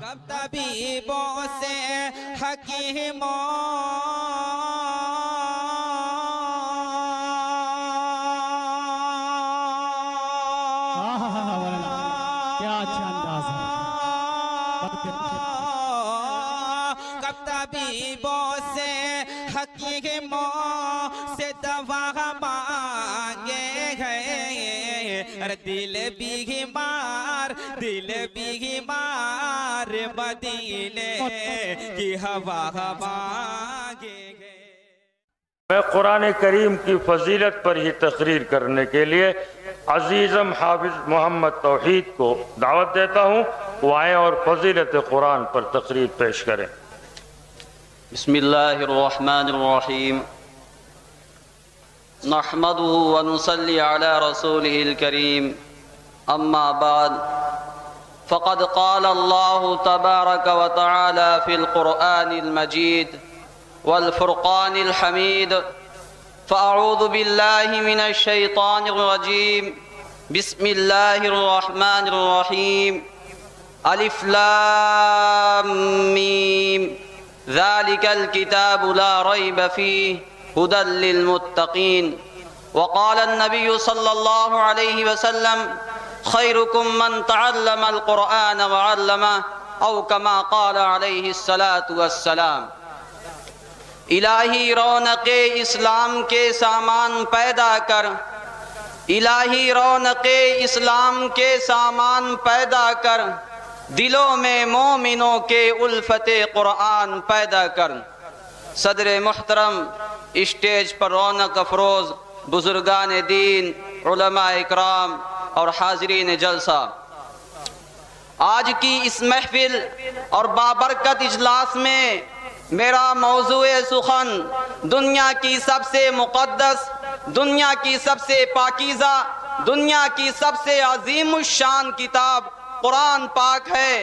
کب طبیبوں سے حکیموں کیا اچھا انداز ہے. کب طبیبوں سے حکیموں سے دوا مانگے گئے. دل بیمار مدینے کی ہوا مانگے گئے. میں قرآن کریم کی فضیلت پر ہی تقریر کرنے کے لیے عزیزم حافظ محمد توحید کو دعوت دیتا ہوں. وہ آئیں اور فضیلت قرآن پر تقریر پیش کریں. بسم اللہ الرحمن الرحیم. نحمده ونصلي على رسوله الكريم. اما بعد فقد قال الله تبارك وتعالى في القرآن المجيد والفرقان الحميد. فأعوذ بالله من الشيطان الرجيم. بسم الله الرحمن الرحيم. الف لام میم ذلك الكتاب لا ريب فيه هدى للمتقين. وقال النبي صلى الله عليه وسلم خيركم من تعلم القرآن وعلمه او كما قال عليه الصلاة والسلام. الہی رونق اسلام کے سامان پیدا کر، الہی رونق اسلام کے سامان پیدا کر، دلوں میں مومنوں کے الفت قرآن پیدا کر. صدر محترم، اسٹیج پر رونق افروز بزرگان دین، علماء اکرام اور حاضرین جلسہ، آج کی اس محفل اور بابرکت اجلاس میں میرا موضوع سخن دنیا کی سب سے مقدس، دنیا کی سب سے پاکیزہ، دنیا کی سب سے عظیم الشان کتاب قرآن پاک ہے.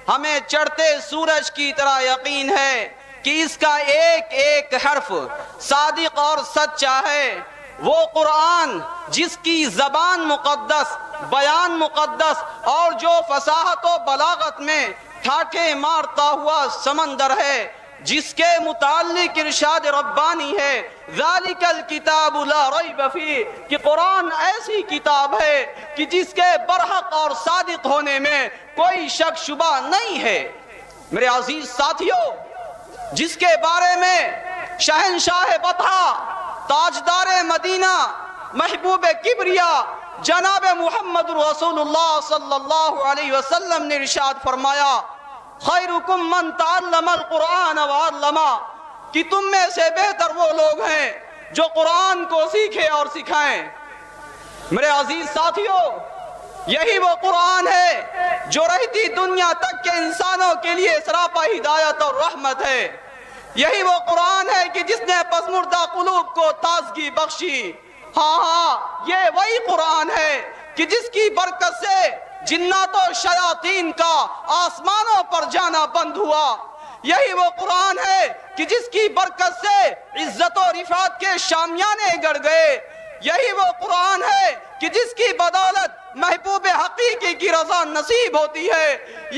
ہمیں چڑھتے سورج کی طرح یقین ہے کہ اس کا ایک ایک حرف صادق اور سچا ہے. وہ قرآن جس کی زبان مقدس، بیان مقدس اور جو فصاحت و بلاغت میں ٹھاٹھے مارتا ہوا سمندر ہے، جس کے متعلق ارشاد ربانی ہے ذالک الکتاب لا ریب فیہ، کہ قرآن ایسی کتاب ہے کہ جس کے برحق اور صادق ہونے میں کوئی شک شبہ نہیں ہے. میرے عزیز ساتھیوں، جس کے بارے میں شہنشاہ بطحا، تاجدار مدینہ، محبوب کبریا جناب محمد رسول اللہ صلی اللہ علیہ وسلم نے ارشاد فرمایا خیرکم من تعلم القرآن وعلمہ، کہ تم میں سے بہتر وہ لوگ ہیں جو قرآن کو سیکھے اور سکھائیں. میرے عزیز ساتھیوں، یہی وہ قرآن ہے جو رہتی دنیا تک کے انسانوں کے لیے سراپا ہدایت اور رحمت ہے. یہی وہ قرآن ہے کہ جس نے پسمردہ قلوب کو تازگی بخشی. ہاں یہ وہی قرآن ہے کہ جس کی برکت سے جنات و شیاطین کا آسمانوں پر جانا بند ہوا. یہی وہ قرآن ہے کہ جس کی برکت سے عزت و رفعت کے شامیانے گڑ گئے. یہی وہ قرآن ہے کہ جس کی بدولت محبوب حقیقی کی رضا نصیب ہوتی ہے.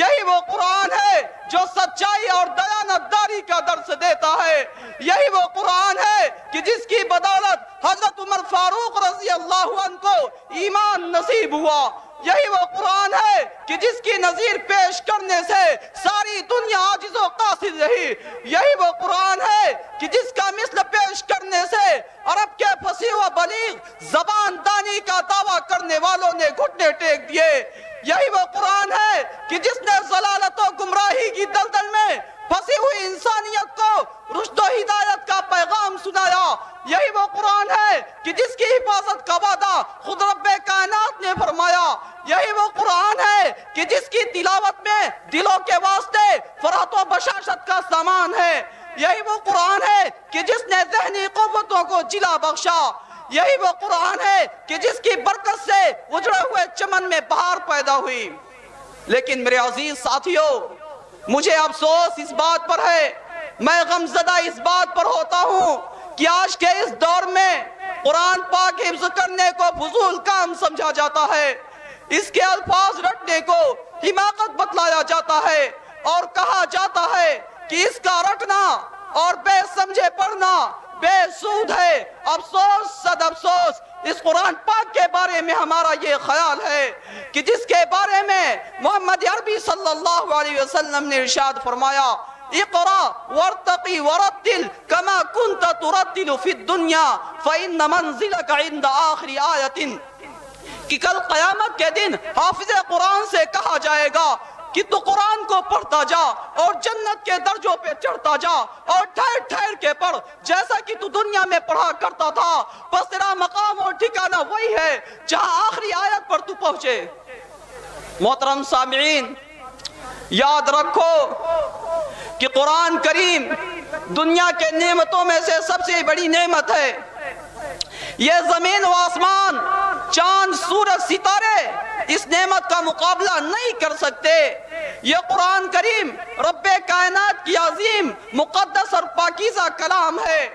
یہی وہ قرآن ہے جو سچائی اور دیانتداری کا درس دیتا ہے. یہی وہ قرآن ہے کہ جس کی بدولت حضرت عمر فاروق رضی اللہ عنہ کو ایمان نصیب ہوا. یہی وہ قرآن ہے کہ جس کی نظیر پیش کرنے سے ساری دنیا عاجز و قاصر رہی. یہی وہ قرآن ہے کہ جس کا مثل پیش کرنے سے عرب کے فصیح و بلیغ زبان دانی کا دعویٰ کرنے والوں نے گھٹنے ٹیک دیے. یہی وہ قرآن ہے کہ جس نے ضلالت و گمراہی کی دلدل میں پھنسی ہوئی انسانیت کو رشد و ہدایت کا پیغام سنایا. یہی وہ قرآن ہے کہ جس کی حفاظت کا وعدہ خود رب کائنات نے فرمایا. یہی وہ قرآن ہے کہ جس کی تلاوت میں دلوں کے واسطے فرحت و بشاشت کا سامان ہے. یہی وہ قرآن ہے کہ جس نے ذہنی قوتوں کو جلا بخشا. یہی وہ قرآن ہے کہ جس کی برکت سے اجڑے ہوئے چمن میں بہار پیدا ہوئی. لیکن میرے عزیز ساتھیوں، مجھے افسوس اس بات پر ہے، میں غمزدہ اس بات پر ہوتا ہوں کہ آج کے اس دور میں قرآن پاک حفظ کرنے کو فضول کام سمجھا جاتا ہے. اس کے الفاظ رٹنے کو حماقت بتلایا جاتا ہے اور کہا جاتا ہے کہ اس کا رٹنا اور بے سمجھے پڑھنا بے سود ہے۔ افسوس صد افسوس، اس قرآن پاک کے بارے میں ہمارا یہ خیال ہے کہ جس کے بارے میں محمد عربی صلی اللہ علیہ وسلم نے ارشاد فرمایا، اقرا وارتقی ورتل کما کنت ترتل فی الدنیا فإن منزلک عند آخر آیت، کہ کل قیامت کے دن حافظ قرآن سے کہا جائے گا کہ تو قرآن کو پڑھتا جا اور جنت کے درجوں پہ چڑھتا جا اور ٹھہر ٹھہر کے پڑھ جیسا کہ تو دنیا میں پڑھا کرتا تھا، بس تیرا مقام اور ٹھکانہ وہی ہے جہاں آخری آیت پر تو پہنچے۔ محترم سامعین، یاد رکھو کہ قرآن کریم دنیا کے نعمتوں میں سے سب سے بڑی نعمت ہے۔ یہ زمین و آسمان، چاند، سورج، ستارے اس نعمت کا مقابلہ نہیں کر سکتے۔ یہ قرآن کریم رب کائنات کی عظیم مقدس اور پاکیزہ کلام ہے،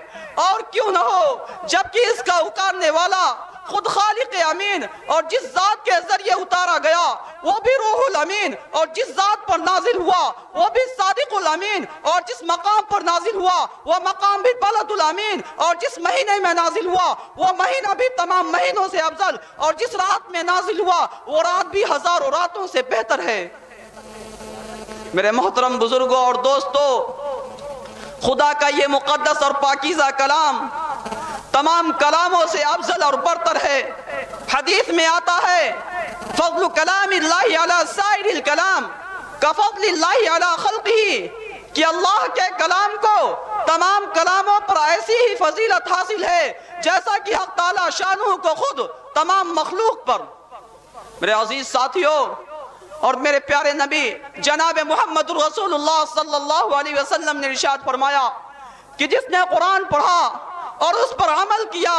اور کیوں نہ ہو جبکہ اس کا اتارنے والا خود خالق امین اور جس ذات کے ذریعے اتارا گیا وہ بھی روح الامین، اور جس ذات پر نازل ہوا وہ بھی صادق الامین، اور جس مقام پر نازل ہوا وہ مقام بھی بلد الامین، اور جس مہینے میں نازل ہوا وہ مہینہ بھی تمام مہینوں سے افضل، اور جس رات میں نازل ہوا وہ رات بھی ہزاروں راتوں سے بہتر ہے۔ میرے محترم بزرگوں اور دوستو، خدا کا یہ مقدس اور پاکیزہ کلام تمام کلاموں سے افضل اور برتر ہے۔ حدیث میں آتا ہے، فضل کلام اللہ علی سائر الکلام کفضل اللہ علی خلقہ، کہ اللہ کے کلام کو تمام کلاموں پر ایسی ہی فضیلت حاصل ہے جیسا کہ حق تعالی شانہ کو خود تمام مخلوق پر۔ میرے عزیز ساتھیوں اور میرے پیارے نبی جناب محمد رسول اللہ صلی اللہ علیہ وسلم نے ارشاد فرمایا کہ جس نے قرآن پڑھا اور اس پر عمل کیا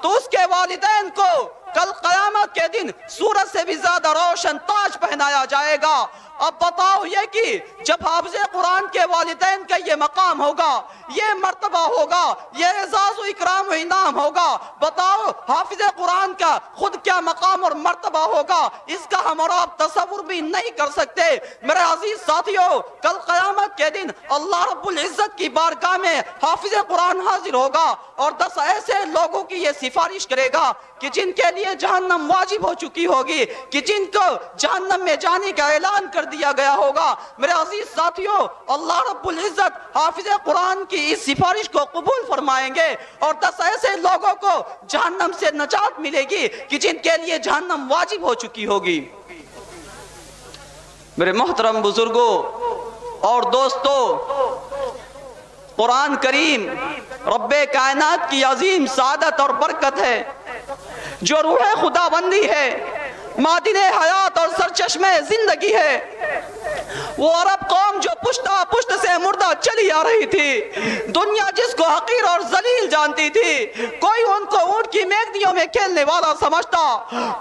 تو اس کے والدین کو کل قیامت کے دن سورج سے بھی زیادہ روشن تاج پہنایا جائے گا۔ اب بتاؤ یہ کہ جب حافظ قرآن کے والدین کا یہ مقام ہوگا، یہ مرتبہ ہوگا، یہ اعزاز و اکرام و انعام ہوگا، بتاؤ حافظ قرآن کا خود کیا مقام اور مرتبہ ہوگا، اس کا ہم اور آپ تصور بھی نہیں کر سکتے۔ میرے عزیز ساتھیوں، کل قیامت کے دن اللہ رب العزت کی بارگاہ میں حافظ قرآن حاضر ہوگا اور 10 ایسے لوگوں کی یہ سفارش کرے گا کہ جن کے لیے جہنم واجب ہو چکی ہوگی، کہ جن کو جہنم میں جانے کا اعلان کر دیا گیا ہوگا۔ میرے عزیز ساتھیوں، اللہ رب العزت حافظ قرآن کی اس سفارش کو قبول فرمائیں گے اور 10 ایسے لوگوں کو جہنم سے نجات ملے گی کہ جن کے لیے جہنم واجب ہو چکی ہوگی۔ میرے محترم بزرگوں اور دوستو، قرآن کریم رب کائنات کی عظیم سعادت اور برکت ہے، جو روح خدا بندی ہے، معدن حیات اور سرچشمہ زندگی ہے۔ وہ عرب قوم جو پشتہ پشت سے مردہ چلی آ رہی تھی، دنیا جس کو حقیر اور ذلیل جانتی تھی، کوئی ان کو اونٹ کی میدیوں میں کھیلنے والا سمجھتا،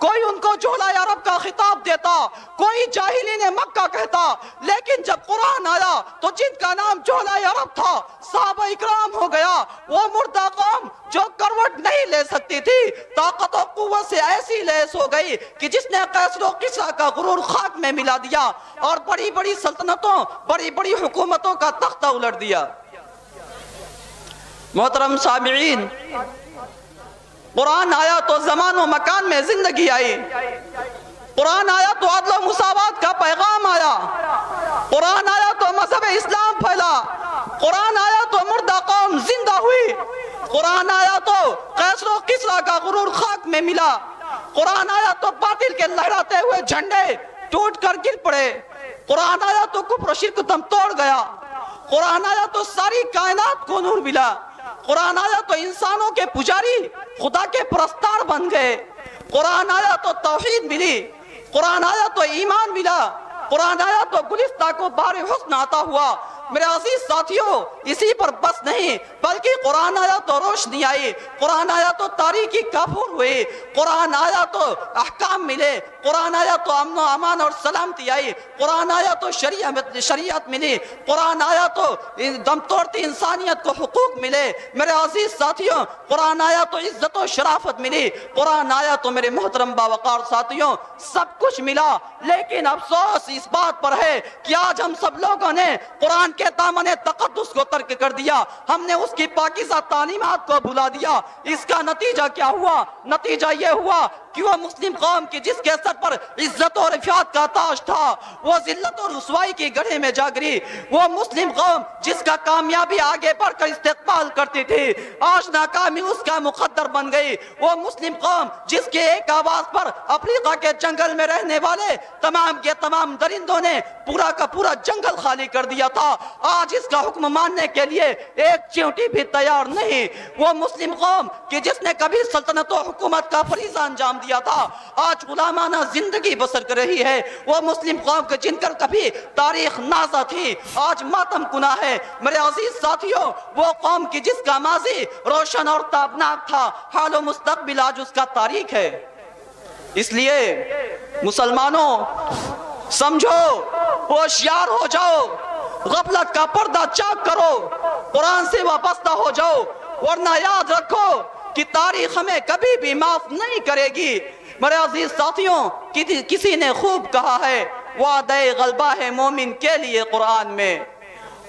کوئی ان کو جھولا عرب کا خطاب دیتا، کوئی جاہلین مکہ کہتا، لیکن جب قرآن آیا تو جن کا نام جھولا عرب تھا صحابہ اکرام ہو گیا۔ وہ مردہ قوم جو کروٹ نہیں لے سکتی تھی، طاقت و قوت سے ایسی لیس ہو گئی کہ جس نے قیصر و کسریٰ کا غرور خاک میں ملا دیا اور بڑی بڑی سلطنتوں، بڑی بڑی حکومتوں کا تختہ الٹ دیا۔ محترم سامعین، قرآن آیا تو زمان و مکان میں زندگی آئی، قرآن آیا تو عدل و مساوات کا پیغام آیا، قرآن آیا تو مذہب اسلام پھیلا، قرآن آیا تو مردہ قوم زندہ ہوئی، قرآن آیا تو قیصر و کسریٰ کا غرور خاک میں ملا، قرآن آیا تو باطل کے لہراتے ہوئے جھنڈے ٹوٹ کر گر پڑے، قرآن آیا تو کفر و شرک دم توڑ گیا، قرآن آیا تو ساری کائنات کو نور ملا، قرآن آیا تو انسانوں کے پجاری خدا کے پرستار بن گئے، قرآن آیا تو توحید ملی، قرآن آیا تو ایمان ملا، قرآن آیا تو گلستہ کو بار حسن عطا ہوا، میرے عزیز ساتھیوں اسی پر بس نہیں بلکہ قرآن آیا تو روشنی آئی، قرآن آیا تو تاریکی کافور ہوئی، قرآن آیا تو احکام ملے، قرآن آیا تو امن و امان اور سلامتی آئی، قرآن آیا تو شریعت ملی، قرآن آیا تو دم توڑتی انسانیت کو حقوق ملے۔ میرے عزیز ساتھیوں قرآن آیا تو عزت و شرافت ملی، قرآن آیا تو میرے محترم باوقار ساتھیوں سب کچھ ملا۔ لیکن افسوس اس بات پر ہے کہ آج ہم سب لوگوں نے قرآن کے دامن تقدس کو ترک کر دیا، ہم نے اس کی پاکیزہ تعلیمات کو بھلا دیا۔ اس کا نتیجہ کیا ہوا؟ نتیجہ یہ ہوا کہ وہ مسلم قوم کی جس کے سر پر عزت اور رفعت کا تاج تھا وہ ذلت اور رسوائی کی گڑھے میں جا گری۔ وہ مسلم قوم جس کا کامیابی آگے بڑھ کر استقبال کرتی تھی آج ناکامی اس کا مقدر بن گئی۔ وہ مسلم قوم جس کے ایک آواز پر افریقہ کے جنگل میں رہنے والے تمام کے تمام درندوں نے پورا کا پورا جنگل خالی کر دیا تھا، آج اس کا حکم ماننے کے لیے ایک چیونٹی بھی تیار نہیں۔ وہ مسلم قوم کہ جس نے کبھی سلطنت و حکومت کا فریضہ انجام دیا تھا آج غلامانہ زندگی بسر کر رہی ہے۔ وہ مسلم قوم کے جن کر کبھی تاریخ نازہ تھی آج ماتم کنا ہے۔ میرے عزیز ساتھیوں وہ قوم کی جس کا ماضی روشن اور تابناک تھا حال و مستقبل آج اس کا تاریخ ہے۔ اس لیے مسلمانوں سمجھو، ہوشیار ہو جاؤ، غفلت کا پردہ چاک کرو، قرآن سے وابستہ ہو جاؤ، ورنہ یاد رکھو کہ تاریخ ہمیں کبھی بھی معاف نہیں کرے گی۔ میرے عزیز ساتھیوں کسی نے خوب کہا ہے وعدہ غلبہ ہے مومن کے لیے قرآن میں،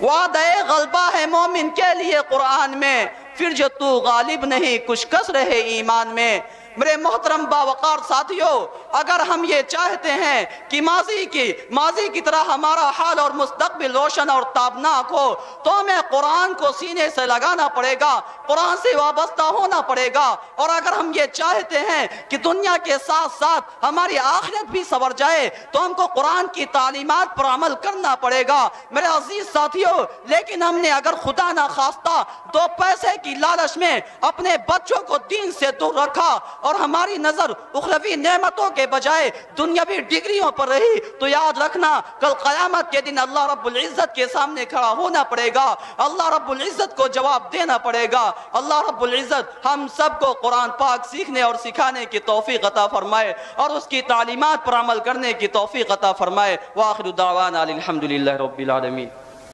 وعدہ غلبہ ہے مومن کے لیے قرآن میں، پھر جو تو غالب نہیں کچھ کس رہے ایمان میں۔ میرے محترم باوقار ساتھیوں اگر ہم یہ چاہتے ہیں کہ ماضی کی طرح ہمارا حال اور مستقبل روشن اور تابناک ہو تو ہمیں قرآن کو سینے سے لگانا پڑے گا، قرآن سے وابستہ ہونا پڑے گا۔ اور اگر ہم یہ چاہتے ہیں کہ دنیا کے ساتھ ساتھ ہماری آخرت بھی سنور جائے تو ہم کو قرآن کی تعلیمات پر عمل کرنا پڑے گا۔ میرے عزیز ساتھیوں لیکن ہم نے اگر خدا نہ خواستہ دو پیسے کی لالچ میں اپنے بچوں کو دین سے دور رکھا اور ہماری نظر اخروی نعمتوں کے بجائے دنیاوی ڈگریوں پر رہی تو یاد رکھنا کل قیامت کے دن اللہ رب العزت کے سامنے کھڑا ہونا پڑے گا، اللہ رب العزت کو جواب دینا پڑے گا۔ اللہ رب العزت ہم سب کو قرآن پاک سیکھنے اور سکھانے کی توفیق عطا فرمائے اور اس کی تعلیمات پر عمل کرنے کی توفیق عطا فرمائے۔ وآخر دعوانا الحمدللہ رب العالمین۔